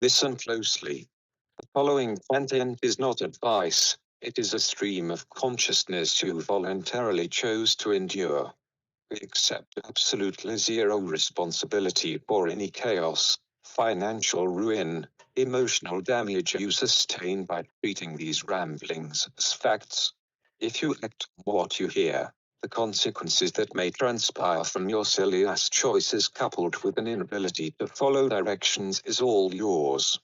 Listen closely. The following content is not advice, it is a stream of consciousness you voluntarily chose to endure. We accept absolutely zero responsibility for any chaos, financial ruin, emotional damage you sustain by treating these ramblings as facts. If you act on what you hear, the consequences that may transpire from your silly ass choices coupled with an inability to follow directions is all yours.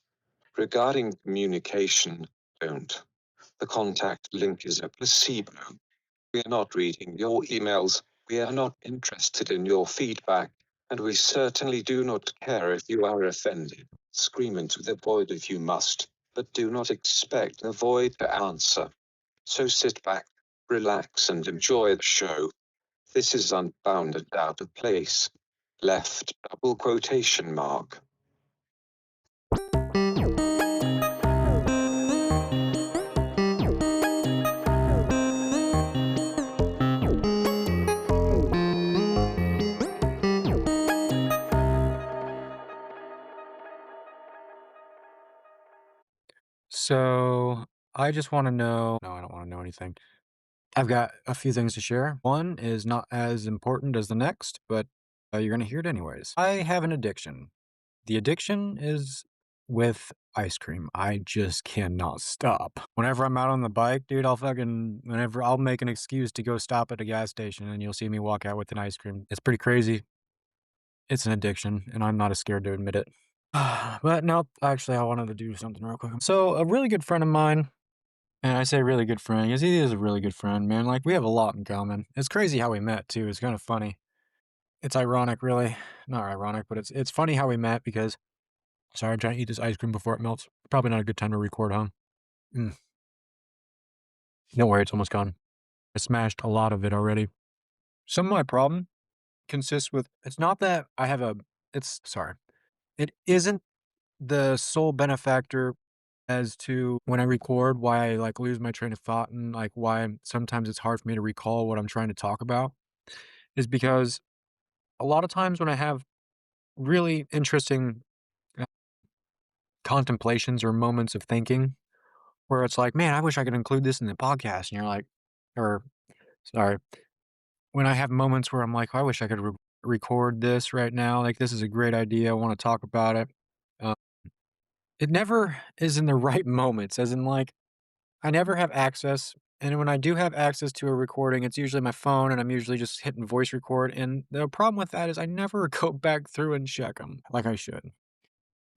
Regarding communication, don't. The contact link is a placebo. We are not reading your emails, we are not interested in your feedback, and we certainly do not care if you are offended. Scream into the void if you must, but do not expect the void to answer. So sit back, relax, and enjoy the show. This is unbounded out of place. Left double quotation mark. So I just want to know. No, I don't want to know anything. I've got a few things to share. One is not as important as the next, but you're going to hear it anyways. I have an addiction. The addiction is with ice cream. I just cannot stop. Whenever I'm out on the bike, dude, whenever I'll make an excuse to go stop at a gas station and you'll see me walk out with an ice cream. It's pretty crazy. It's an addiction, and I'm not as scared to admit it. But no, actually, I wanted to do something real quick. So, a really good friend of mine, and I say really good friend because he is a really good friend, man. Like, we have a lot in common. It's crazy how we met, too. It's kind of funny. It's ironic, really. Not ironic, but it's funny how we met because, sorry, I'm trying to eat this ice cream before it melts. Probably not a good time to record, huh? Mm, don't worry, it's almost gone. I smashed a lot of it already. Some of my problem consists with it's not that I have a, it's, sorry, it isn't the sole benefactor as to when I record, why I like lose my train of thought and like why sometimes it's hard for me to recall what I'm trying to talk about is because a lot of times when I have really interesting uh, contemplations or moments of thinking where it's like, man, I wish I could include this in the podcast. And you're like, or sorry, when I have moments where I'm like, I wish I could record this right now. Like, this is a great idea. I want to talk about it. Uh, it never is in the right moments, as in, like, I never have access, and when I do have access to a recording, it's usually my phone, and I'm usually just hitting voice record, and the problem with that is I never go back through and check them like I should.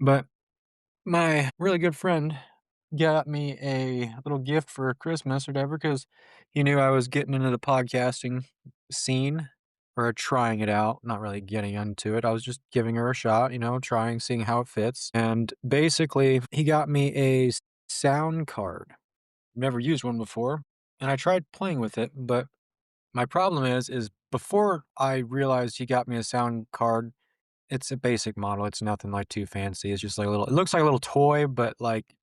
But my really good friend got me a little gift for Christmas or whatever because he knew I was getting into the podcasting scene or trying it out, not really getting into it. I was just giving her a shot, trying, seeing how it fits. And basically, he got me a sound card. Never used one before, and I tried playing with it, but my problem is before I realized he got me a sound card, it's a basic model, it's nothing, like, too fancy, it's just like a little it looks like a little toy, but, like,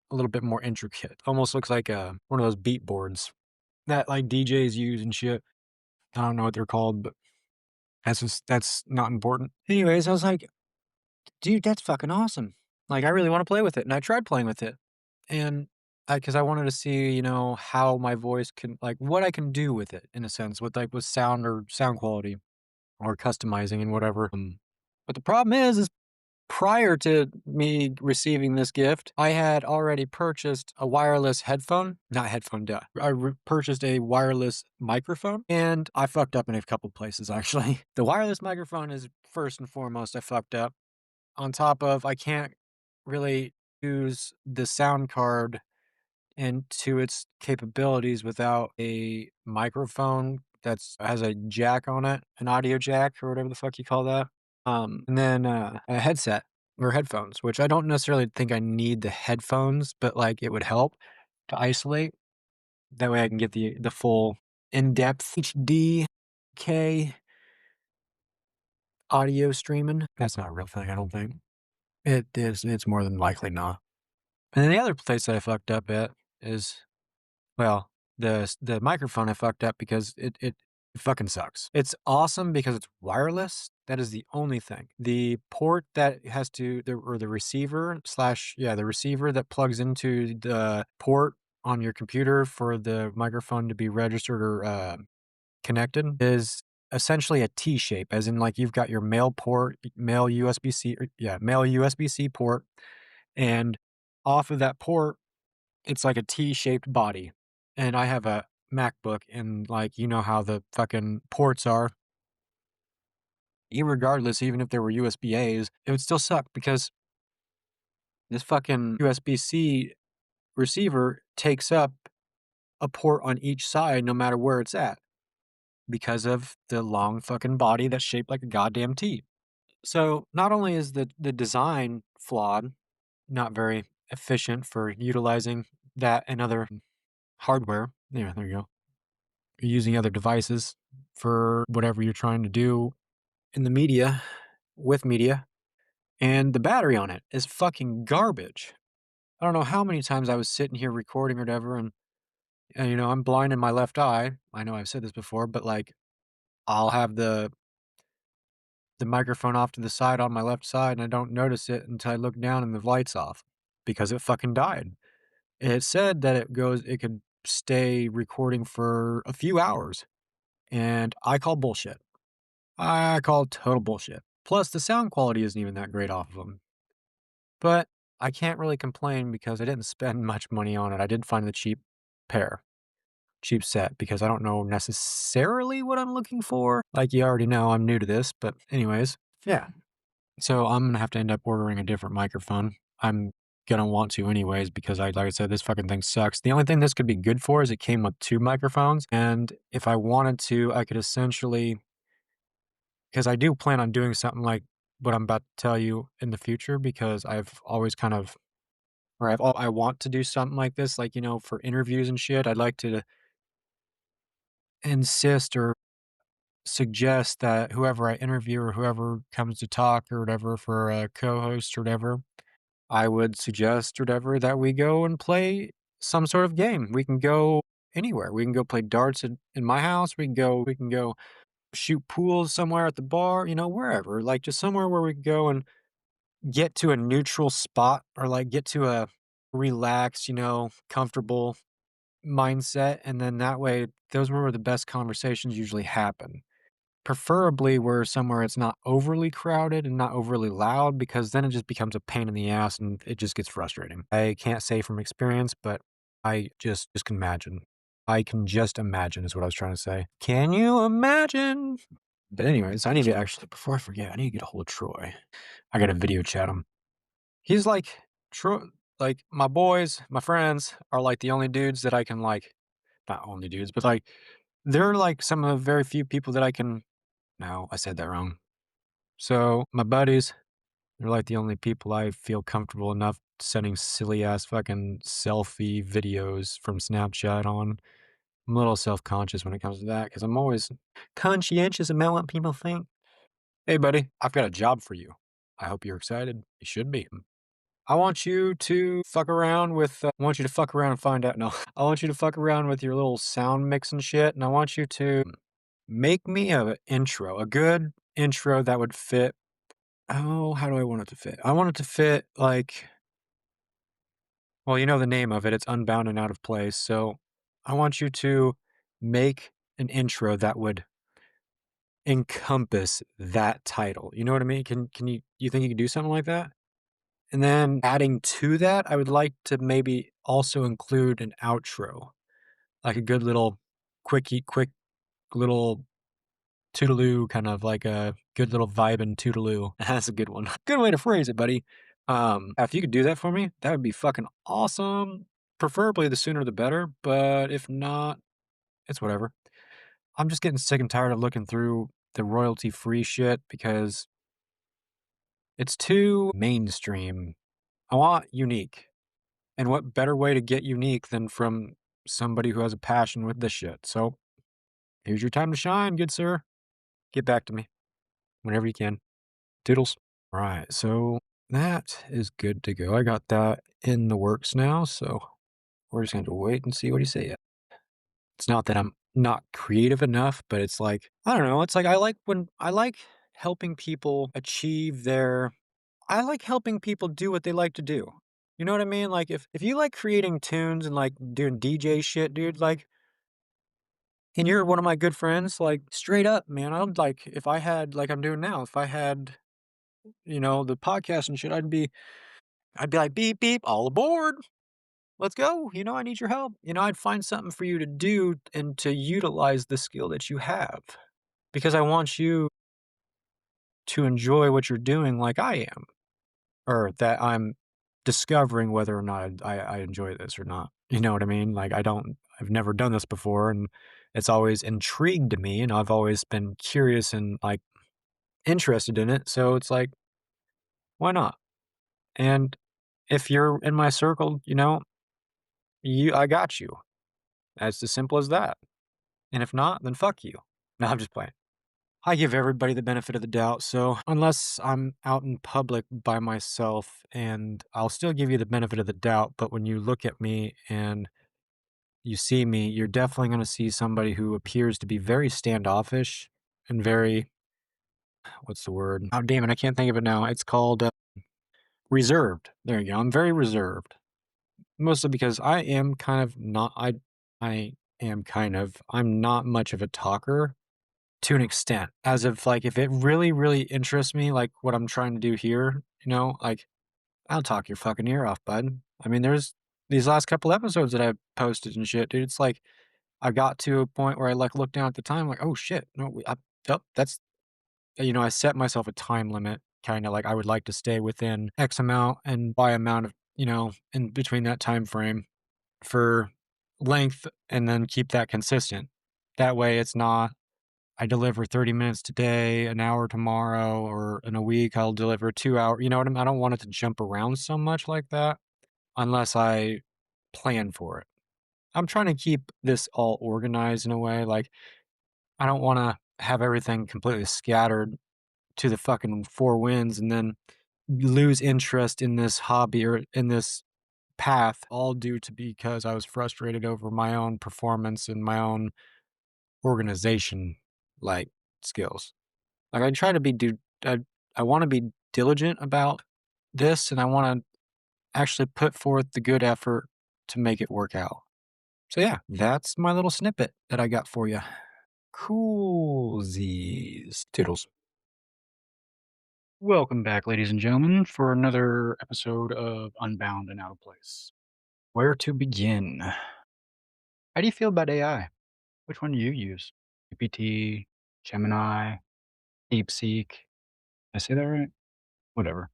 a little bit more intricate. Almost looks like, one of those beat boards that, like, DJs use and shit. I don't know what they're called, but that's not important. Anyways, I was like, "Dude, that's fucking awesome." Like, I really wanna play with it, and I tried playing with it. And because I wanted to see, how my voice can like, what I can do with it in a sense with, like, with sound or sound quality or customizing and whatever. But the problem is prior to me receiving this gift, I had already purchased a wireless headphone not headphone, duh. Purchased a wireless microphone, and I fucked up in a couple places, actually. The wireless microphone is first and foremost I fucked up. On top of I can't really use the sound card into its capabilities without a microphone that's has a jack on it, an audio jack or whatever the fuck you call that. And then a headset or headphones, which I don't necessarily think I need the headphones, but like it would help to isolate. That way I can get the full in-depth HD K audio streaming. That's not a real thing, I don't think. It is. It's more than likely not. And then the other place that I fucked up at is, well, the microphone I fucked up because it fucking sucks. It's awesome because it's wireless. That is the only thing. The port that has to the or the receiver slash yeah, the receiver that plugs into the port on your computer for the microphone to be registered or, connected is essentially a T shape, as in, like, you've got your male port, male USB-C or yeah, male USB-C port, and off of that port, it's like a T-shaped body. And I have a MacBook and, like, you know how the fucking ports are. Irregardless, even if there were USB-As, it would still suck because this fucking USB-C receiver takes up a port on each side no matter where it's at because of the long fucking body that's shaped like a goddamn T. So, not only is the design flawed, not very efficient for utilizing that and other hardware. Yeah, there you go. You're using other devices for whatever you're trying to do in the media with media, and the battery on it is fucking garbage. I don't know how many times I was sitting here recording or whatever, and I'm blind in my left eye. I know I've said this before, but like I'll have the microphone off to the side on my left side, and I don't notice it until I look down and the light's off because it fucking died. It said that it could stay recording for a few hours, and I call bullshit. I call total bullshit. Plus, the sound quality isn't even that great off of them. But I can't really complain because I didn't spend much money on it. I did find the pair, cheap set, because I don't know necessarily what I'm looking for. Like you already know, I'm new to this, but anyways, yeah. So I'm gonna have to end up ordering a different microphone. I'm gonna want to anyways because like I said, this fucking thing sucks. The only thing this could be good for is it came with two microphones, and if I wanted to, I could essentially, because I do plan on doing something like what I'm about to tell you in the future because I've always kind of or I want to do something like this, like, for interviews and shit. I'd like to insist or suggest that whoever I interview or whoever comes to talk or whatever for a co-host or whatever, I would suggest or whatever that we go and play some sort of game. We can go anywhere. We can go play darts in my house. We can go shoot pools somewhere at the bar, wherever. Like just somewhere where we can go and get to a neutral spot or like get to a relaxed, comfortable mindset. And then that way, those were where the best conversations usually happen. Preferably where somewhere it's not overly crowded and not overly loud because then it just becomes a pain in the ass and it just gets frustrating. I can't say from experience, but I just can imagine. I can just imagine is what I was trying to say. Can you imagine? But anyways, I need to actually before I forget, I need to get a hold of Troy. I gotta video chat him. He's like Troy, like my boys, my friends are like the only dudes that I can like not only dudes, but like they're like some of the very few people that I can no, I said that wrong. So my buddies, they're like the only people I feel comfortable enough sending silly ass fucking selfie videos from Snapchat on. I'm a little self-conscious when it comes to that because I'm always conscientious about what people think. Hey, buddy, I've got a job for you. I hope you're excited. You should be. I want you to fuck around with, I want you to fuck around and find out. No, I want you to fuck around with your little sound mix and shit. And I want you to make me a intro, a good intro that would fit. Oh, how do I want it to fit? I want it to fit like, well, you know the name of it. It's Unbound and Out of Place. So I want you to make an intro that would encompass that title. You know what I mean? You think you can do something like that? And then adding to that, I would like to maybe also include an outro, like a good little quick little toodaloo, kind of like a good little vibe and toodaloo. That's a good one. Good way to phrase it, buddy. If you could do that for me, that would be fucking awesome. Preferably the sooner the better, but if not, it's whatever. I'm just getting sick and tired of looking through the royalty free shit because it's too mainstream. I want unique. And what better way to get unique than from somebody who has a passion with this shit? So here's your time to shine, good sir. Get back to me whenever you can. Toodles. All right, so that is good to go. I got that in the works now, so we're just going to wait and see what he say. It's not that I'm not creative enough, but it's like I don't know. It's like I like helping people achieve their I like helping people do what they like to do. You know what I mean? Like if you like creating tunes and like doing DJ shit, dude, like and you're one of my good friends, like straight up, man, I'd like if I had like I'm doing now, if I had, the podcast and shit, I'd be like beep beep, all aboard. Let's go. I need your help. I'd find something for you to do and to utilize the skill that you have because I want you to enjoy what you're doing like I am, or that I'm discovering whether or not I enjoy this or not. You know what I mean? Like I've never done this before and it's always intrigued me and I've always been curious and like interested in it. So it's like, why not? And if you're in my circle, I got you. It's as simple as that. And if not, then fuck you. No, I'm just playing. I give everybody the benefit of the doubt, so unless I'm out in public by myself, and I'll still give you the benefit of the doubt, but when you look at me and you see me, you're definitely gonna see somebody who appears to be very standoffish and very what's the word? Oh, damn it, I can't think of it now. It's called, reserved. There you go. I'm very reserved. Mostly because I am kind of I'm not much of a talker. To an extent, as of, like, if it really, really interests me, like, what I'm trying to do here, like, I'll talk your fucking ear off, bud. I mean, there's these last couple episodes that I've posted and shit, dude, it's like, I got to a point where I, like, look down at the time, like, "Oh, shit. No, that's" I set myself a time limit, kinda like, I would like to stay within X amount and Y amount of in between that time frame for length and then keep that consistent. That way, it's not I deliver 30 minutes today, an hour tomorrow, or in a week I'll deliver 2 hour. You know what I mean? I don't want it to jump around so much like that unless I plan for it. I'm trying to keep this all organized in a way. Like, I don't want to have everything completely scattered to the fucking four winds and then lose interest in this hobby or in this path, all due to because I was frustrated over my own performance and my own organization like skills. Like, I try to be I wanna be diligent about this, and I wanna actually put forth the good effort to make it work out. So, yeah, that's my little snippet that I got for you. Coolsies. Toodles. Welcome back, ladies and gentlemen, for another episode of Unbound and Out of Place. Where to begin? How do you feel about AI? Which one do you use? GPT, Gemini, DeepSeek? Did I say that right? Whatever.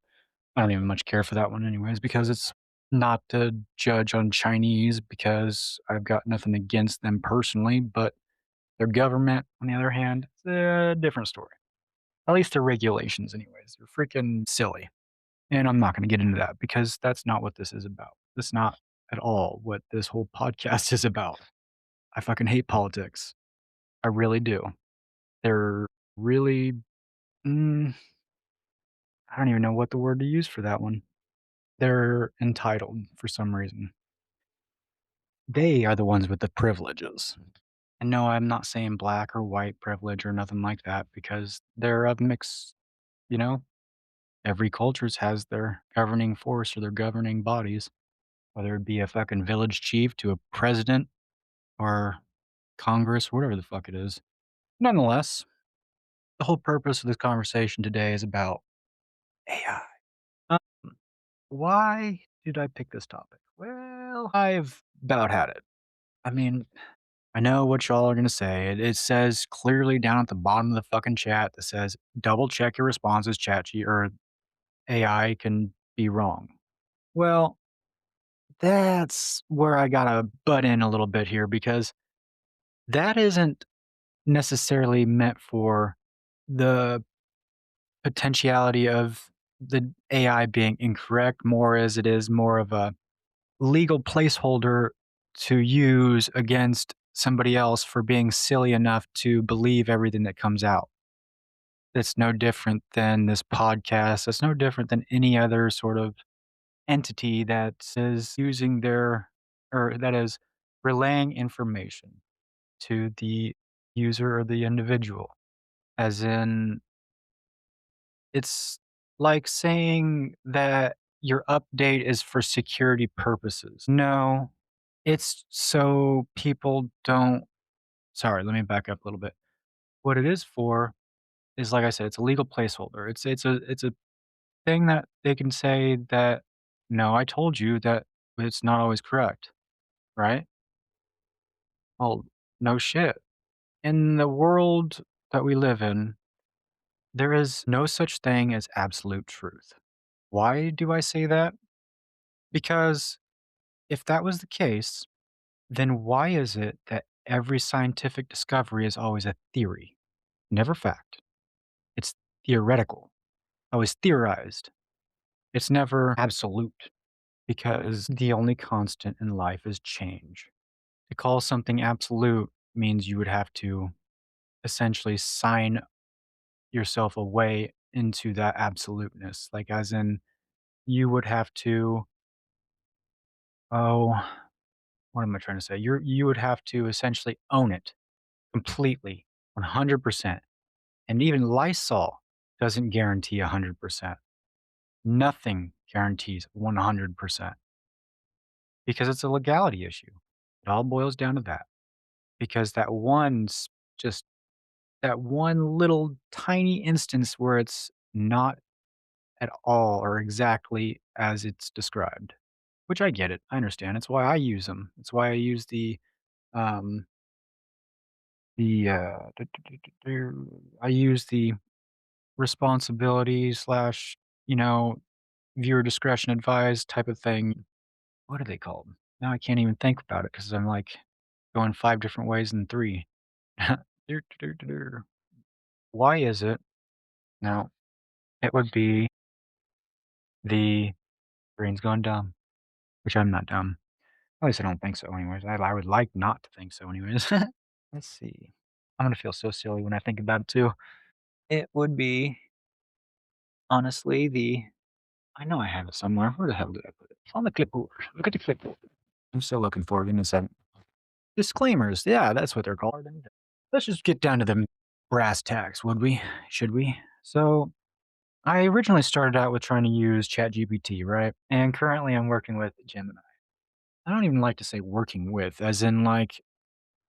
I don't even much care for that one anyways because it's not to judge on Chinese because I've got nothing against them personally, but their government, on the other hand, it's a different story. At least their regulations anyways. They're freaking silly. And I'm not gonna get into that because that's not what this is about. That's not at all what this whole podcast is about. I fucking hate politics. I really do. They're really mm, I don't even know what the word to use for that one. They're entitled for some reason. They are the ones with the privileges. And no, I'm not saying black or white privilege or nothing like that because they're a mix, you know? Every cultures has their governing force or their governing bodies, whether it be a fucking village chief to a president or Congress, whatever the fuck it is. Nonetheless, the whole purpose of this conversation today is about AI. Um, why did I pick this topic? Well, I've about had it. I mean, I know what y'all are gonna say. It says clearly down at the bottom of the fucking chat that says, "Double check your responses, ChatG or AI can be wrong." Well, that's where I gotta butt in a little bit here because that isn't necessarily meant for the potentiality of the AI being incorrect, more as it is more of a legal placeholder to use against somebody else for being silly enough to believe everything that comes out. It's no different than this podcast. It's no different than any other sort of entity that is using their or that is relaying information to the user or the individual. As in, It's like saying that your update is for security purposes. No, it's so people don't. Sorry, let me back up a little bit. What it is for is, like I said, it's a legal placeholder. It's a thing that they can say that, "No, I told you that it's not always correct," right? Well, no shit. In the world that we live in, there is no such thing as absolute truth. Why do I say that? Because if that was the case, then why is it that every scientific discovery is always a theory, never fact? It's theoretical, always theorized. It's never absolute because the only constant in life is change. To call something absolute means you would have to essentially sign yourself away into that absoluteness. Like, as in, you would have to, oh, what am I trying to say? You would have to essentially own it completely, 100%. And even Lysol doesn't guarantee 100%. Nothing guarantees 100% because it's a legality issue. It all boils down to that because just that one little tiny instance where it's not at all or exactly as it's described, which I get it. I understand. It's why I use them. It's why I use um, I use the responsibility slash, you know, viewer discretion advised type of thing. What are they called? Now I can't even think about it because I'm like going 5 different ways in 3. Why is it? No, it would be the brain's gone dumb, which I'm not dumb. At least I don't think so anyways. I would like not to think so anyways. Let's see. I'm gonna feel so silly when I think about it too. It would be, honestly, the I know I have it somewhere. Where the hell did I put it? It's on the clipboard. Look at the clipboard. I'm still looking for it in a second. Disclaimers. Yeah, that's what they're called. Let's just get down to the brass tacks, would we? Should we? So, I originally started out with trying to use ChatGPT, right? And currently I'm working with Gemini. I don't even like to say working with, as in, like,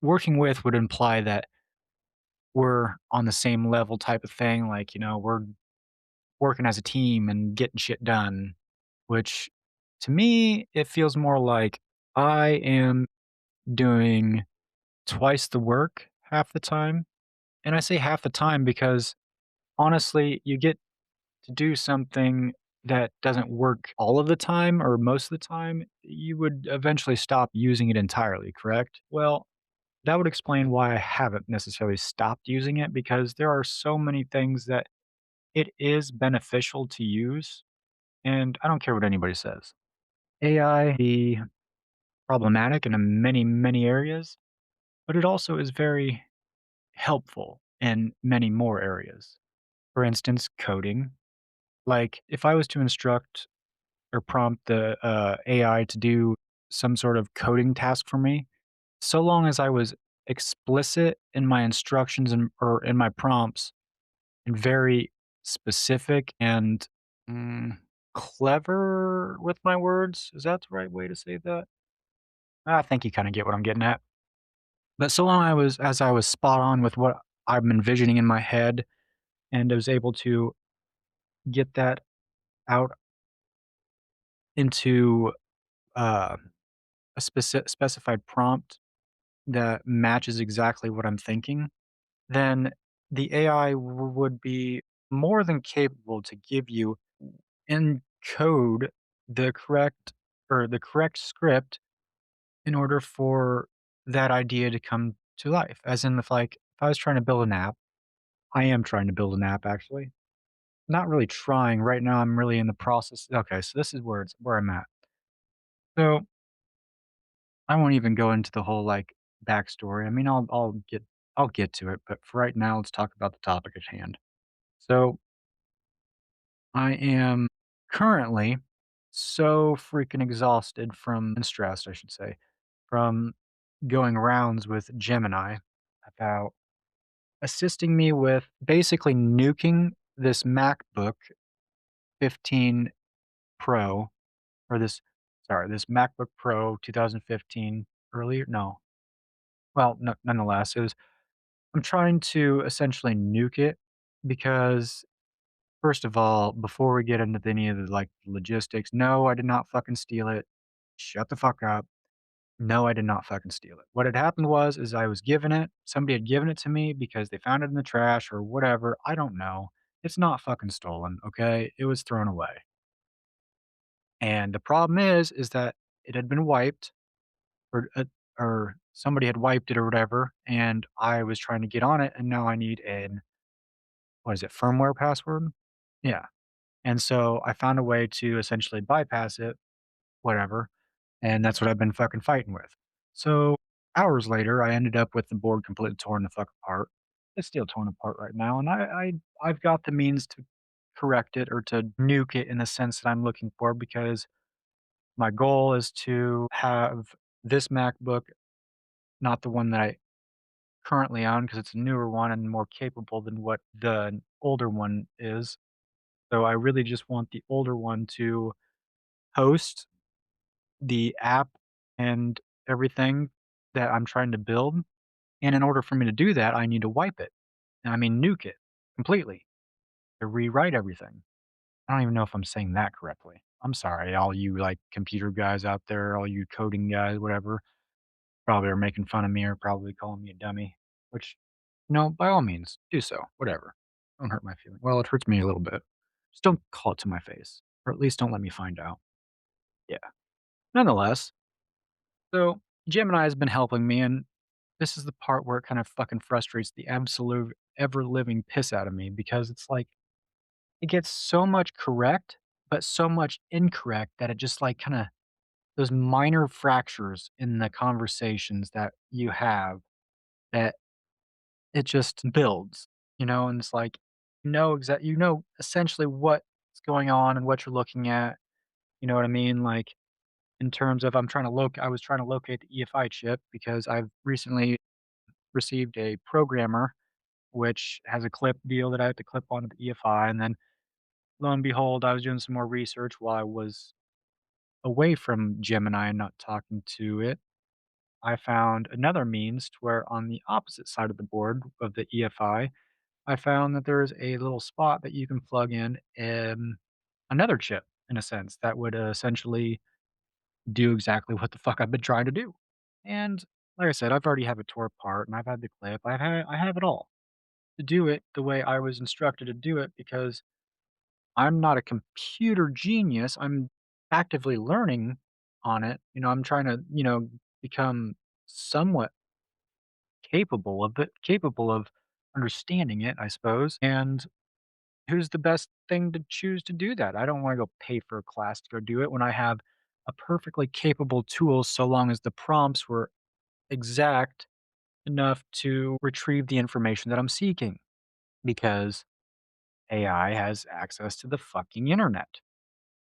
working with would imply that we're on the same level type of thing. Like, we're working as a team and getting shit done, which to me, it feels more like I am doing twice the work half the time. And I say half the time because honestly, you get to do something that doesn't work all of the time or most of the time, you would eventually stop using it entirely, correct? Well, that would explain why I haven't necessarily stopped using it because there are so many things that it is beneficial to use, and I don't care what anybody says. AI be problematic in many, many areas, but it also is very helpful in many more areas. For instance, coding. Like, if I was to instruct or prompt the AI to do some sort of coding task for me, so long as I was explicit in my instructions and or in my prompts and very specific and mm, clever with my words, is that the right way to say that? I think you kind of get what I'm getting at. But so long as I was spot on with what I'm envisioning in my head and I was able to get that out into uh, a specified prompt that matches exactly what I'm thinking, then the AI would be more than capable to give you in code the correct script in order for that idea to come to life. As in, if I was trying to build an app, I am trying to build an app actually. Not really trying right now. I'm really in the process. Okay, so this is where I'm at. So I won't even go into the whole backstory. I mean, I'll get to it, but for right now, let's talk about the topic at hand. So I am currently so freaking exhausted from and stressed, I should say, from going rounds with Gemini about assisting me with basically nuking. this MacBook 15 Pro, or this MacBook Pro 2015 earlier no, well, no nonetheless, it was I'm trying to essentially nuke it because, first of all, before we get into any of the, like, logistics, no, I did not fucking steal it. Shut the fuck up. No, I did not fucking steal it. What had happened is I was given it. Somebody had given it to me because they found it in the trash or whatever. I don't know. It's not fucking stolen, okay? It was thrown away. And the problem is that it had been wiped, or somebody had wiped it or whatever, and I was trying to get on it, and now I need an, what is it, firmware password? Yeah. And so I found a way to essentially bypass it, whatever, and that's what I've been fucking fighting with. So, hours later, I ended up with the board completely torn the fuck apart. It's still torn apart right now, and I've got the means to correct it or to nuke it in the sense that I'm looking for, because my goal is to have this MacBook, not the one that I currently own, because it's a newer one and more capable than what the older one is. So I really just want the older one to host the app and everything that I'm trying to build, and in order for me to do that, I need to wipe it. I mean, nuke it completely, to rewrite everything. I don't even know if I'm saying that correctly. I'm sorry, all you, like, computer guys out there, all you coding guys, whatever, probably are making fun of me or probably calling me a dummy, which, no, by all means, do so, whatever. Don't hurt my feelings. Well, it hurts me a little bit. Just don't call it to my face, or at least don't let me find out. Yeah. Nonetheless, so Gemini has been helping me, and this is the part where it kind of fucking frustrates the absolute ever living piss out of me, because it's like it gets so much correct, but so much incorrect that it just like kind of those minor fractures in the conversations that you have, that it just builds, and it's like, essentially what's going on and what you're looking at. You know what I mean? Like, in terms of I was trying to locate the EFI chip because I've recently received a programmer which has a clip deal that I have to clip onto the EFI, and then lo and behold, I was doing some more research while I was away from Gemini and not talking to it. I found another means to where on the opposite side of the board of the EFI, I found that there's a little spot that you can plug in another chip, in a sense, that would essentially do exactly what the fuck I've been trying to do. And like I said, I've already have it tore apart, and I've had the clip. I have it all to do it the way I was instructed to do it, because I'm not a computer genius. I'm actively learning on it. I'm trying to, become somewhat capable of understanding it, I suppose. And who's the best thing to choose to do that? I don't want to go pay for a class to go do it when I have a perfectly capable tool, so long as the prompts were exact enough to retrieve the information that I'm seeking, because AI has access to the fucking internet.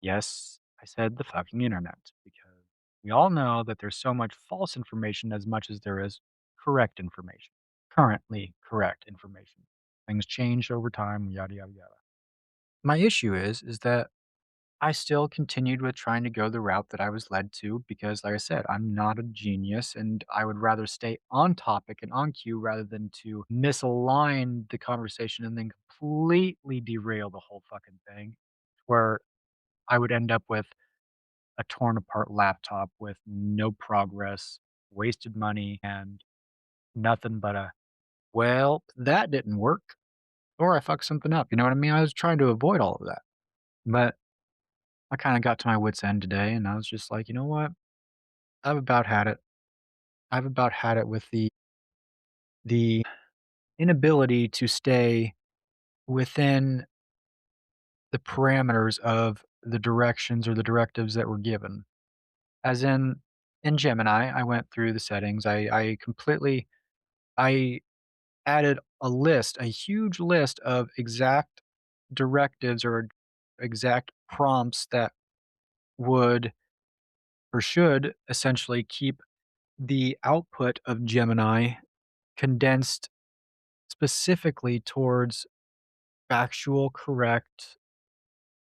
Yes, I said the fucking internet, because we all know that there's so much false information as much as there is correct information. Currently correct information. Things change over time, yada yada yada. My issue is that I still continued with trying to go the route that I was led to, because, like I said, I'm not a genius and I would rather stay on topic and on cue rather than to misalign the conversation and then completely derail the whole fucking thing, where I would end up with a torn apart laptop with no progress, wasted money, and nothing but a, well, that didn't work, or I fucked something up. You know what I mean? I was trying to avoid all of that. But I kind of got to my wits' end today, and I was just like, you know what? I've about had it. I've about had it with the inability to stay within the parameters of the directions or the directives that were given. As in Gemini, I went through the settings. I added a huge list of exact directives or exact prompts that would or should essentially keep the output of Gemini condensed specifically towards factual, correct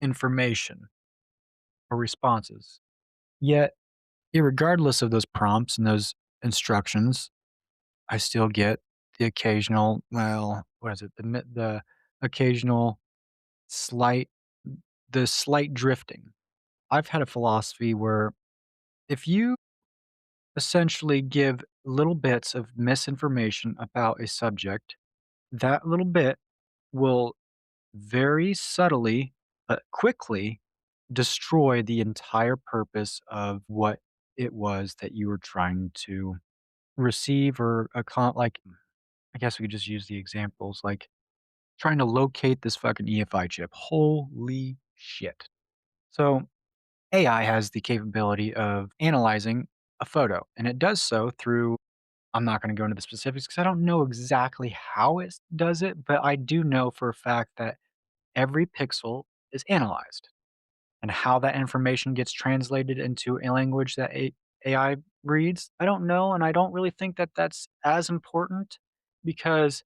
information or responses. Yet, irregardless of those prompts and those instructions, I still get the occasional, well, what is it? The occasional slight the slight drifting. I've had a philosophy where if you essentially give little bits of misinformation about a subject, that little bit will very subtly but quickly destroy the entire purpose of what it was that you were trying to receive or like I guess we could just use the examples like trying to locate this fucking EFI chip. Holy shit. So AI has the capability of analyzing a photo, and it does so through I'm not going to go into the specifics because I don't know exactly how it does it, but I do know for a fact that every pixel is analyzed and how that information gets translated into a language that AI reads. I don't know. And I don't really think that that's as important because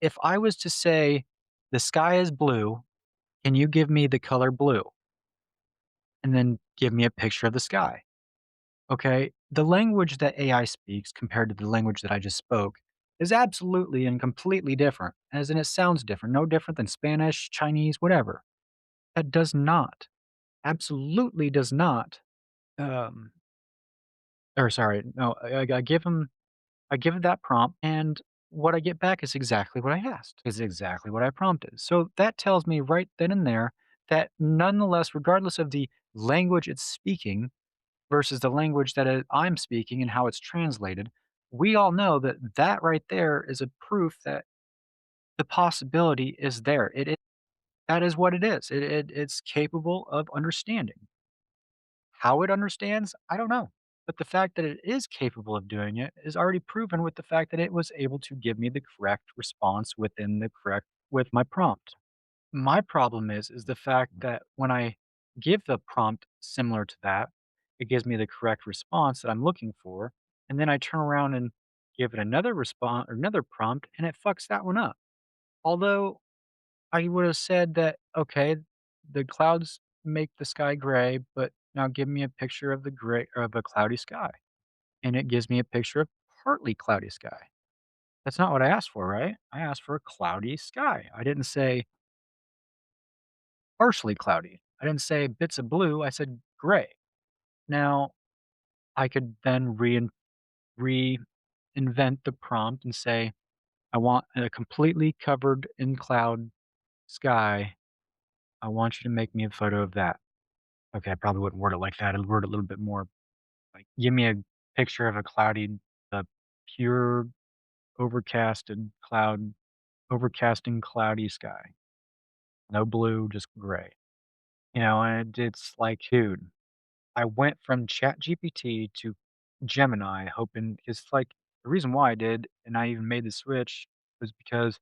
if I was to say, the sky is blue, can you give me the color blue? And then give me a picture of the sky. Okay. The language that AI speaks compared to the language that I just spoke is absolutely and completely different, as in it sounds different, no different than Spanish, Chinese, whatever. That does not, absolutely does not, um, or sorry, no, I give it that prompt, and what I get back is exactly what I asked, is exactly what I prompted. So that tells me right then and there that nonetheless, regardless of the language it's speaking versus the language that I'm speaking and how it's translated, we all know that that right there is a proof that the possibility is there. That is what it is. It's capable of understanding. How it understands, I don't know. But the fact that it is capable of doing it is already proven with the fact that it was able to give me the correct response within the correct with my prompt. My problem is the fact that when I give the prompt similar to that, it gives me the correct response that I'm looking for, and then I turn around and give it another response or another prompt and it fucks that one up. Although I would have said that, okay, the clouds make the sky gray, but now give me a picture of the gray of a cloudy sky. And it gives me a picture of partly cloudy sky. That's not what I asked for, right? I asked for a cloudy sky. I didn't say partially cloudy. I didn't say bits of blue. I said gray. Now I could then reinvent the prompt and say, I want a completely covered in cloud sky. I want you to make me a photo of that. Okay, I probably wouldn't word it like that. I'd word it a little bit more like, give me a picture of a pure overcasted cloud, overcasting cloudy sky. No blue, just gray. And it's like, dude, I went from ChatGPT to Gemini, hoping it's like the reason why I did, and I even made the switch was because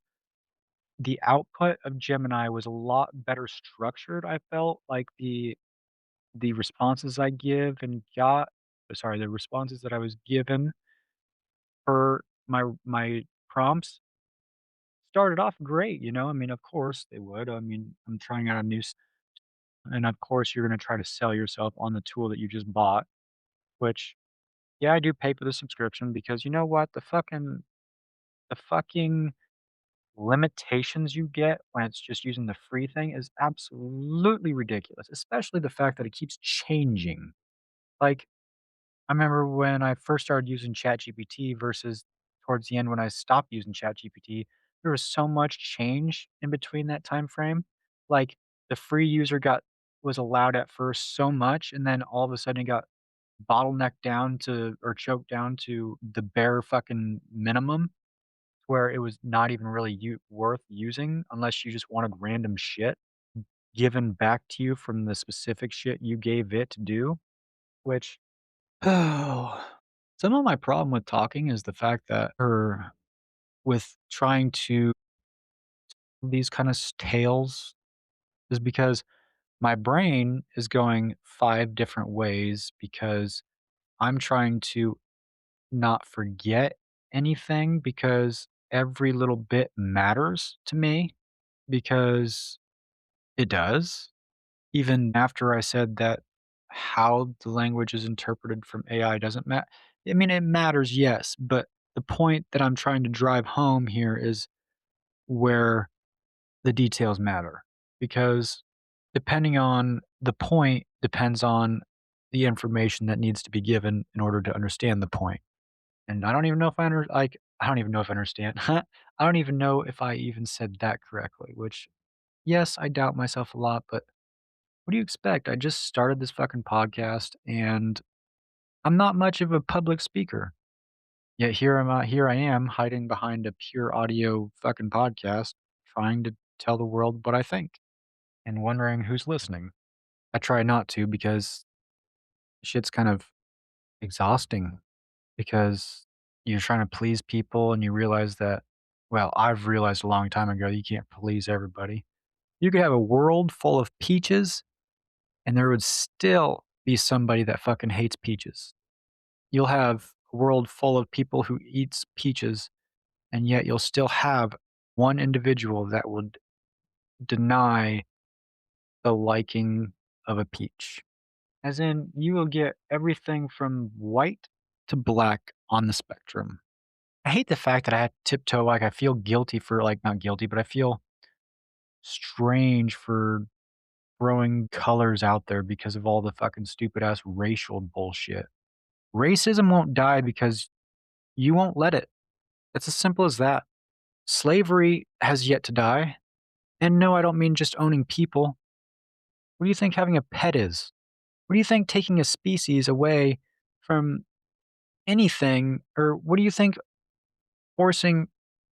the output of Gemini was a lot better structured. I felt like the responses I give and got sorry, the responses that I was given for my prompts started off great, I mean, of course they would. I mean, I'm trying out a and of course you're gonna try to sell yourself on the tool that you just bought, which, yeah, I do pay for the subscription because you know what? The fucking limitations you get when it's just using the free thing is absolutely ridiculous, especially the fact that it keeps changing. Like, I remember when I first started using ChatGPT versus towards the end when I stopped using ChatGPT, there was so much change in between that time frame. Like the free user got was allowed at first so much, and then all of a sudden it got bottlenecked down to or choked down to the bare fucking minimum, where it was not even really worth using unless you just wanted random shit given back to you from the specific shit you gave it to do, which oh, some of my problem with talking is the fact that or with trying to these kind of tales is because my brain is going 5 different ways because I'm trying to not forget anything because every little bit matters to me. because it does. Even after I said that how the language is interpreted from AI doesn't matter. I mean, it matters, yes, but the point that I'm trying to drive home here is where the details matter. Because depending on the point depends on the information that needs to be given in order to understand the point. And I don't even know if I don't even know if I understand. I don't even know if I even said that correctly, which yes, I doubt myself a lot, but what do you expect? I just started this fucking podcast and I'm not much of a public speaker. Yet here I am hiding behind a pure audio fucking podcast trying to tell the world what I think and wondering who's listening. I try not to because shit's kind of exhausting because you're trying to please people and you realize that well, I've realized a long time ago you can't please everybody. You could have a world full of peaches and there would still be somebody that fucking hates peaches. You'll have a world full of people who eats peaches, and yet you'll still have one individual that would deny the liking of a peach. As in, you will get everything from white to black on the spectrum. I hate the fact that I had to tiptoe, like, I feel guilty for, like not guilty, but I feel strange for throwing colors out there because of all the fucking stupid ass racial bullshit. Racism won't die because you won't let it. It's as simple as that. Slavery has yet to die. And no, I don't mean just owning people. What do you think having a pet is? What do you think taking a species away from anything, or what do you think forcing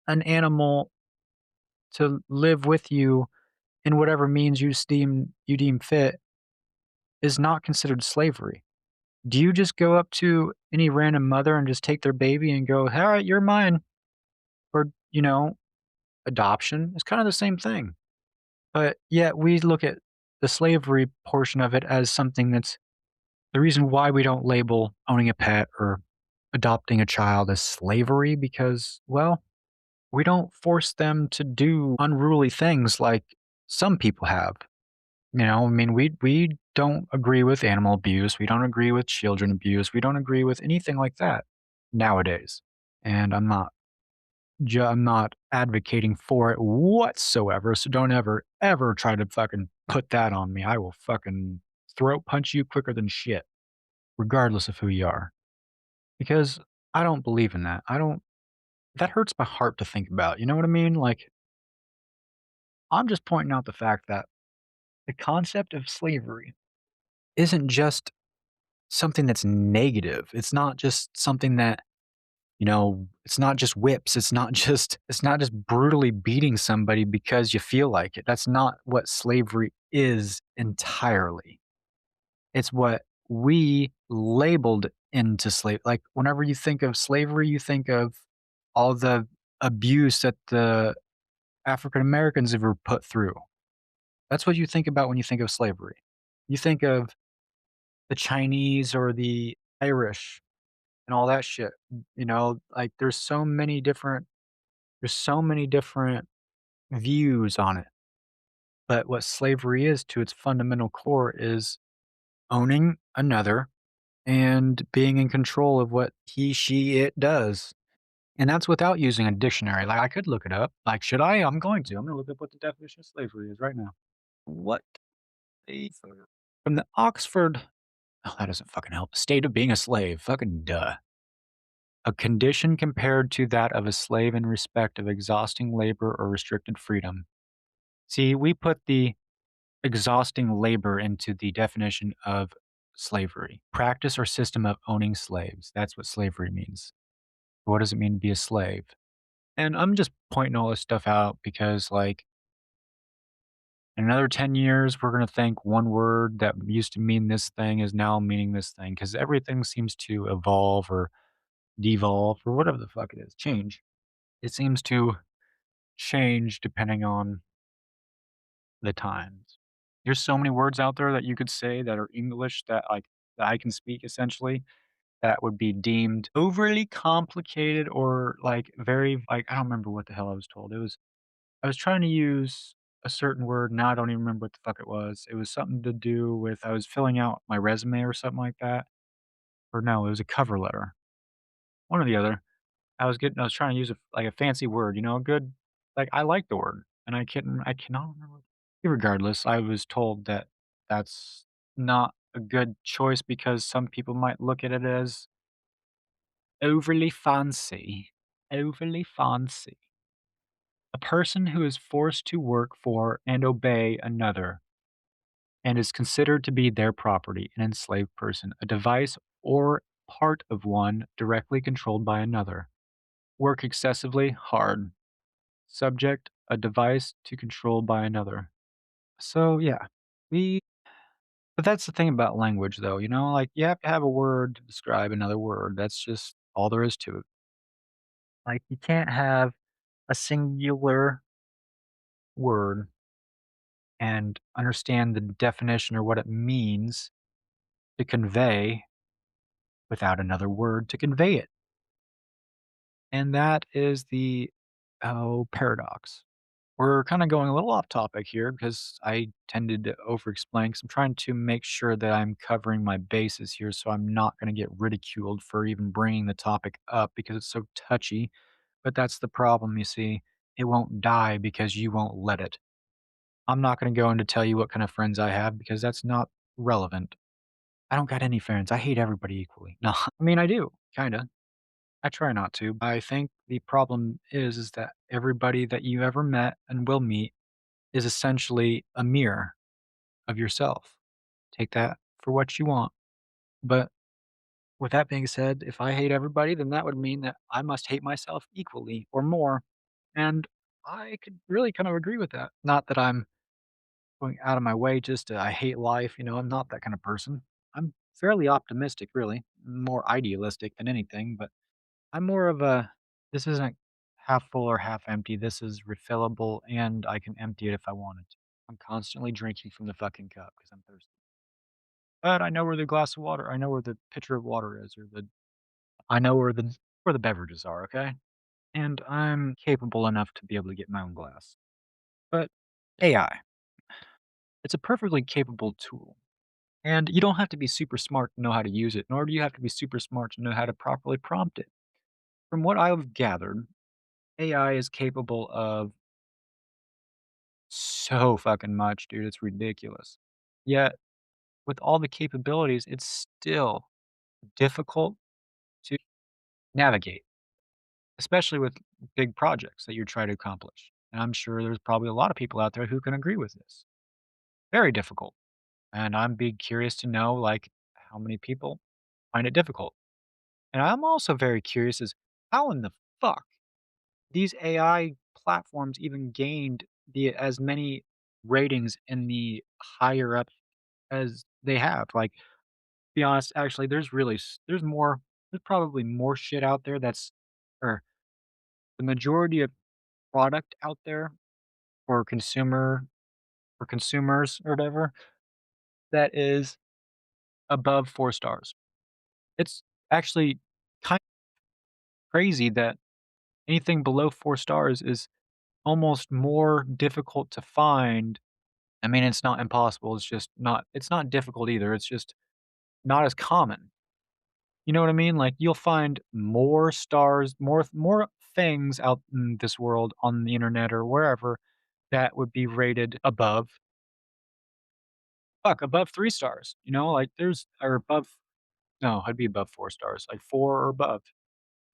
an animal to live with you in whatever means you deem fit is not considered slavery? Do you just go up to any random mother and just take their baby and go, "All right, you're mine," or adoption is kind of the same thing. But yet we look at the slavery portion of it as something that's the reason why we don't label owning a pet or adopting a child as slavery because, well, we don't force them to do unruly things like some people have. I mean, we don't agree with animal abuse. We don't agree with children abuse. We don't agree with anything like that nowadays. And I'm not advocating for it whatsoever, so don't ever try to fucking put that on me. I will fucking throat punch you quicker than shit, regardless of who you are. Because I don't believe in that. I don't that hurts my heart to think about, you know what I mean? Like, I'm just pointing out the fact that the concept of slavery isn't just something that's negative. It's not just something that it's not just whips. It's not just brutally beating somebody because you feel like it. That's not what slavery is entirely. It's what we labeled into slave. Like whenever you think of slavery, you think of all the abuse that the African Americans ever put through. That's what you think about when you think of slavery. You think of the Chinese or the Irish and all that shit. Like there's so many different views on it. But what slavery is to its fundamental core is owning another and being in control of what he, she, it does. And that's without using a dictionary. Like I could look it up. Like, should I? I'm going to. I'm going to look up what the definition of slavery is right now. What a from the Oxford. Oh, that doesn't fucking help. State of being a slave. Fucking duh. A condition compared to that of a slave in respect of exhausting labor or restricted freedom. See, we put the exhausting labor into the definition of slavery. Practice or system of owning slaves. That's what slavery means. What does it mean to be a slave? And I'm just pointing all this stuff out because, like, in another 10 years, we're going to think one word that used to mean this thing is now meaning this thing because everything seems to evolve or devolve or whatever the fuck it is, change. It seems to change depending on the times. There's so many words out there that you could say that are English that I can speak essentially that would be deemed overly complicated or like very like I don't remember what the hell I was told. I was trying to use a certain word. Now I don't even remember what the fuck it was. It was something to do with I was filling out my resume or something like that. Or no, it was a cover letter. One or the other. I was trying to use a fancy word, a good I like the word, and I cannot remember. Regardless, I was told that that's not a good choice because some people might look at it as overly fancy. Overly fancy. A person who is forced to work for and obey another and is considered to be their property, an enslaved person, a device or part of one directly controlled by another. Work excessively hard. Subject, a device to control by another. So yeah, we but that's the thing about language though, you have to have a word to describe another word. That's just all there is to it. Like you can't have a singular word and understand the definition or what it means to convey without another word to convey it. And that is the paradox. We're kind of going a little off topic here because I tended to over explain because I'm trying to make sure that I'm covering my bases here so I'm not going to get ridiculed for even bringing the topic up because it's so touchy. But that's the problem, you see. It won't die because you won't let it. I'm not going to go into tell you what kind of friends I have because that's not relevant. I don't got any friends. I hate everybody equally. No, I mean, I do, kind of. I try not to. I think the problem is that everybody that you ever met and will meet is essentially a mirror of yourself. Take that for what you want. But with that being said, if I hate everybody, then that would mean that I must hate myself equally or more. And I could really kind of agree with that. Not that I'm going out of my way just to, I hate life. I'm not that kind of person. I'm fairly optimistic, really, more idealistic than anything. But I'm more of a this isn't half full or half empty. This is refillable and I can empty it if I wanted to. I'm constantly drinking from the fucking cup because I'm thirsty. But I know where the glass of water I know where the pitcher of water is or the I know where the beverages are, okay? And I'm capable enough to be able to get my own glass. But AI, it's a perfectly capable tool. And you don't have to be super smart to know how to use it, nor do you have to be super smart to know how to properly prompt it. From what I've gathered, AI is capable of so fucking much, dude, it's ridiculous. Yet, with all the capabilities, it's still difficult to navigate, especially with big projects that you're trying to accomplish. And I'm sure there's probably a lot of people out there who can agree with this. Very difficult. And I'm big curious to know, how many people find it difficult. And I'm also very curious as how in the fuck these AI platforms even gained as many ratings in the higher up as they have. Like, be honest, actually, there's probably more shit out there or the majority of product out there for for consumers or whatever that is above 4 stars. It's actually kind of crazy that anything below 4 stars is almost more difficult to find. I mean, it's not impossible, it's not difficult either, it's just not as common. You know what I mean? Like, you'll find more stars, more things out in this world on the internet or wherever that would be rated above 3 stars, like, there's or above no, I'd be above 4 stars, like 4 or above.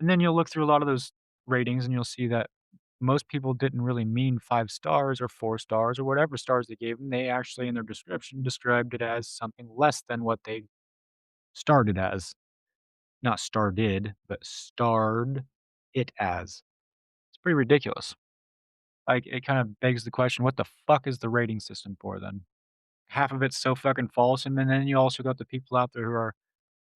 And then you'll look through a lot of those ratings, and you'll see that most people didn't really mean 5 stars or 4 stars or whatever stars they gave them. They actually, in their description, described it as something less than what they started as. Not started, but starred it as. It's pretty ridiculous. Like, it kind of begs the question, what the fuck is the rating system for then? Half of it's so fucking false, and then you also got the people out there who are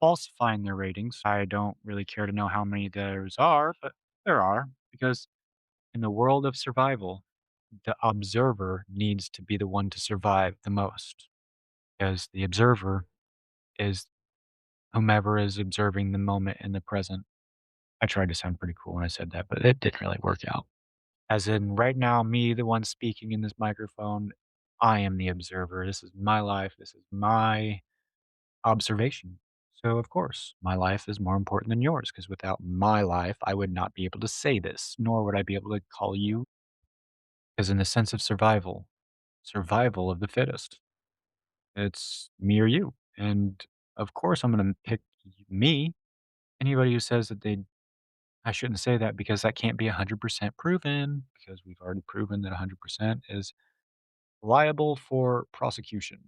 falsifying their ratings. I don't really care to know how many there's are, but there are, because in the world of survival, the observer needs to be the one to survive the most, because the observer is whomever is observing the moment in the present. I tried to sound pretty cool when I said that, but it didn't really work out. As in, right now, me, the one speaking in this microphone, I am the observer. This is my life. This is my observation. So, of course, my life is more important than yours because without my life, I would not be able to say this, nor would I be able to call you. Because, in the sense of survival, survival of the fittest, it's me or you. And of course, I'm going to pick me. Anybody who says that I shouldn't say that because that can't be 100% proven because we've already proven that 100% is liable for prosecution.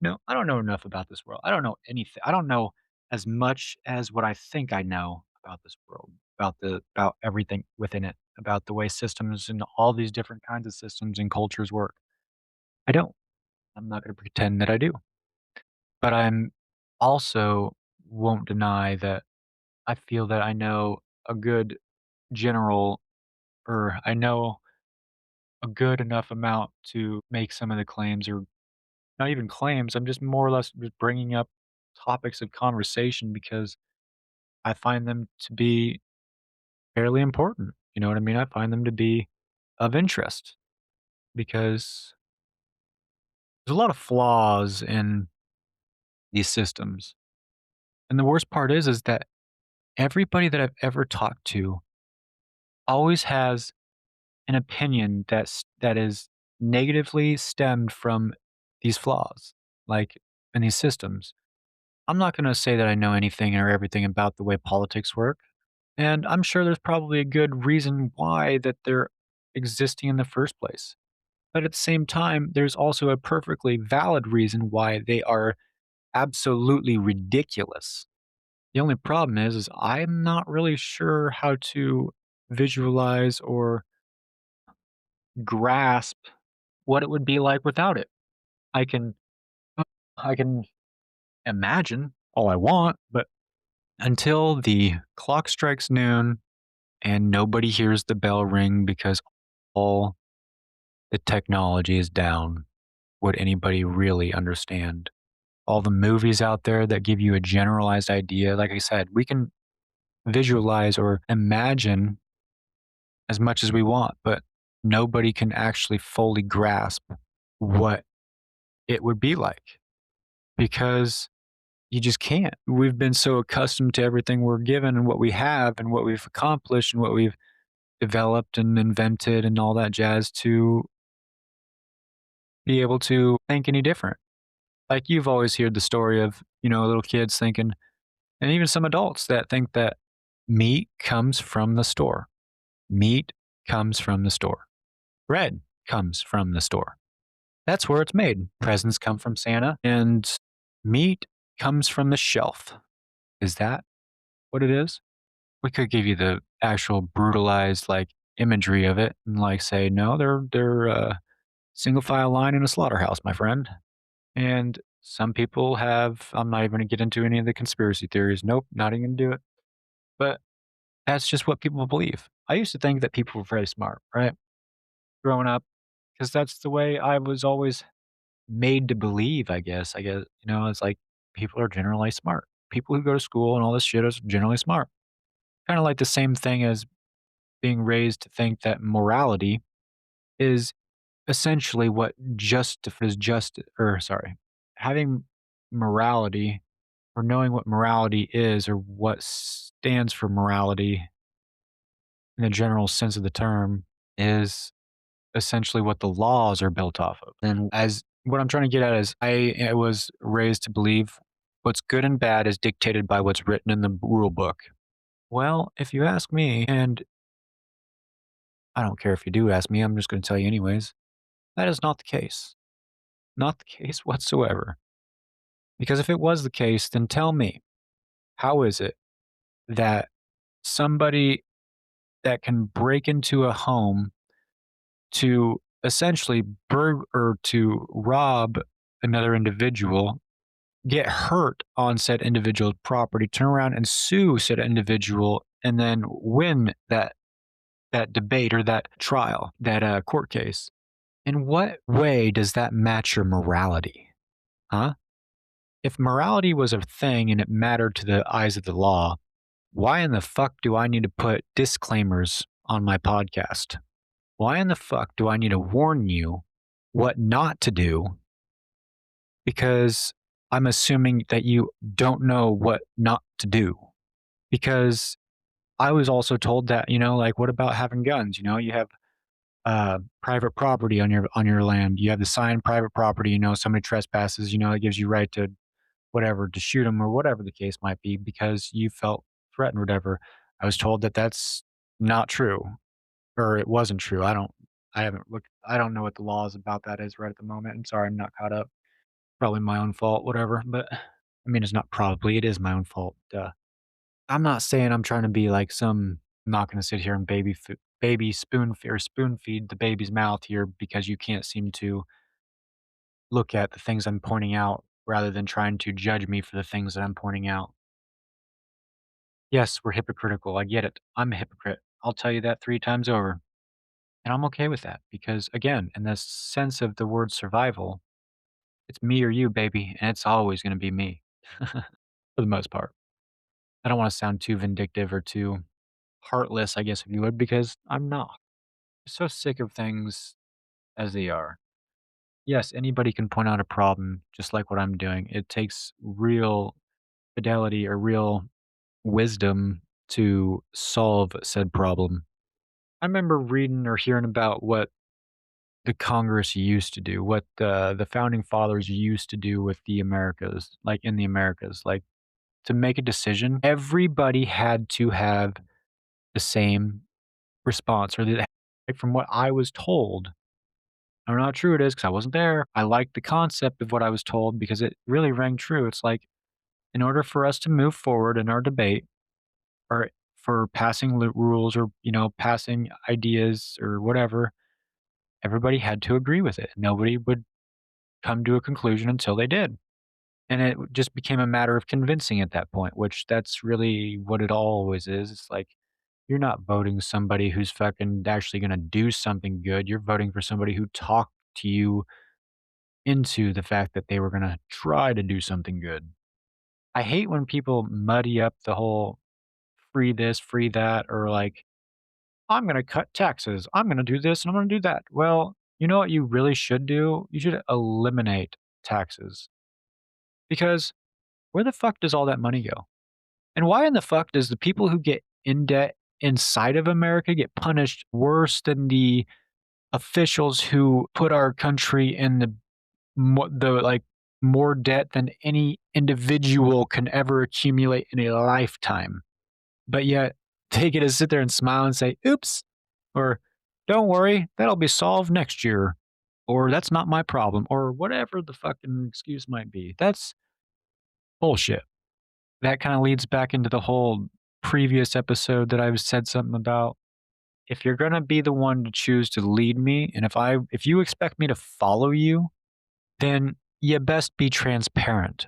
No, I don't know enough about this world. I don't know anything. I don't know as much as what I think I know about this world, about everything within it, about the way systems and all these different kinds of systems and cultures work. I don't. I'm not going to pretend that I do. But I'm also won't deny that I feel that I know a good general or I know a good enough amount to make some of the claims or not even claims. I'm just more or less just bringing up topics of conversation because I find them to be fairly important. You know what I mean? I find them to be of interest because there's a lot of flaws in these systems. And the worst part is that everybody that I've ever talked to always has an opinion that is negatively stemmed from these flaws, like in these systems. I'm not going to say that I know anything or everything about the way politics work. And I'm sure there's probably a good reason why that they're existing in the first place. But at the same time, there's also a perfectly valid reason why they are absolutely ridiculous. The only problem is I'm not really sure how to visualize or grasp what it would be like without it. I can I can imagine all I want, but until the clock strikes noon and nobody hears the bell ring because all the technology is down, would anybody really understand? All the movies out there that give you a generalized idea, like I said, we can visualize or imagine as much as we want, but nobody can actually fully grasp what it would be like because you just can't. We've been so accustomed to everything we're given and what we have and what we've accomplished and what we've developed and invented and all that jazz to be able to think any different. Like you've always heard the story of, little kids thinking, and even some adults that think that meat comes from the store. Meat comes from the store. Bread comes from the store. That's where it's made. Presents come from Santa, and meat comes from the shelf. Is that what it is? We could give you the actual brutalized like imagery of it and like say, no, they're single file line in a slaughterhouse, my friend. And some people have. I'm not even going to get into any of the conspiracy theories. Nope, not even gonna do it. But that's just what people believe. I used to think that people were very smart, right? Growing up, because that's the way I was always made to believe. I guess it's like people are generally smart. People who go to school and all this shit is generally smart. Kind of like the same thing as being raised to think that morality is essentially what is just or sorry, having morality or knowing what morality is or what stands for morality in the general sense of the term is essentially what the laws are built off of. And as what I'm trying to get at is I was raised to believe what's good and bad is dictated by what's written in the rule book. Well, if you ask me, and I don't care if you do ask me, I'm just going to tell you anyways, that is not the case. Not the case whatsoever. Because if it was the case, then tell me, how is it that somebody that can break into a home to essentially or to rob another individual, get hurt on said individual's property, turn around and sue said individual, and then win that debate or that trial, that court case? In what way does that match your morality? Huh? If morality was a thing and it mattered to the eyes of the law, why in the fuck do I need to put disclaimers on my podcast? Why in the fuck do I need to warn you what not to do? Because I'm assuming that you don't know what not to do. Because I was also told that, like, what about having guns? You have private property on your land. You have the sign private property. Somebody trespasses. It gives you right to whatever to shoot them or whatever the case might be because you felt threatened or whatever. I was told that that's not true or it wasn't true. I haven't looked. I don't know what the laws about that is right at the moment. I'm sorry, I'm not caught up. Probably my own fault, whatever. But I mean, it's not probably. It is my own fault. Duh. I'm not saying I'm trying to be like some. I'm not going to sit here and baby spoon feed the baby's mouth here because you can't seem to look at the things I'm pointing out rather than trying to judge me for the things that I'm pointing out. Yes, we're hypocritical. I get it. I'm a hypocrite. I'll tell you that 3 times over. And I'm okay with that because, again, in the sense of the word survival, it's me or you, baby. And it's always going to be me for the most part. I don't want to sound too vindictive or too heartless, I guess, if you would, because I'm not. I'm so sick of things as they are. Yes, anybody can point out a problem just like what I'm doing. It takes real fidelity or real wisdom to solve said problem. I remember reading or hearing about what the Congress used to do, what the founding fathers used to do with the Americas, like in the Americas, like to make a decision, everybody had to have the same response, or like from what I was told. I don't know how true it is because I wasn't there. I liked the concept of what I was told because it really rang true. It's like in order for us to move forward in our debate, or for passing rules, or passing ideas or whatever, everybody had to agree with it. Nobody would come to a conclusion until they did. And it just became a matter of convincing at that point, which that's really what it always is. It's like you're not voting somebody who's fucking actually going to do something good. You're voting for somebody who talked to you into the fact that they were going to try to do something good. I hate when people muddy up the whole free this, free that, or like, I'm going to cut taxes. I'm going to do this and I'm going to do that. Well, you know what you really should do? You should eliminate taxes because where the fuck does all that money go? And why in the fuck does the people who get in debt inside of America get punished worse than the officials who put our country in like more debt than any individual can ever accumulate in a lifetime? But yet they get to sit there and smile and say, "Oops," or "Don't worry, that'll be solved next year," or "That's not my problem," or whatever the fucking excuse might be. That's bullshit. That kinda leads back into the whole previous episode that I've said something about. If you're gonna be the one to choose to lead me, and if you expect me to follow you, then you best be transparent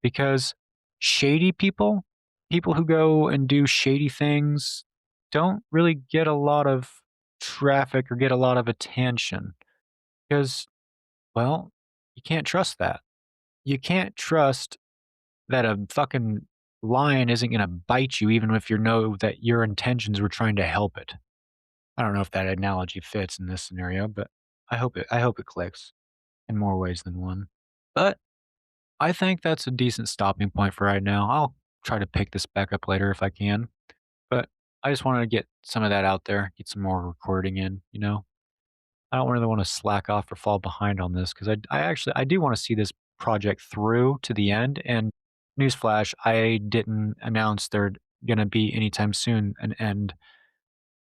because shady people who go and do shady things don't really get a lot of traffic or get a lot of attention because, well, you can't trust that. You can't trust that a fucking lion isn't gonna bite you even if you know that your intentions were trying to help it. I don't know if that analogy fits in this scenario, but I hope it clicks in more ways than one. But I think that's a decent stopping point for right now. I'll try to pick this back up later if I can, but I just wanted to get some of that out there, get some more recording in. I don't really want to slack off or fall behind on this because I do want to see this project through to the end. And newsflash, I didn't announce there'd gonna be anytime soon an end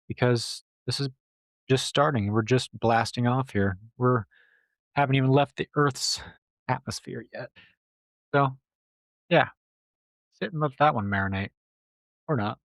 because this is just starting. We're just blasting off here. We're haven't even left the Earth's atmosphere yet. So yeah, sit and let that one marinate or not.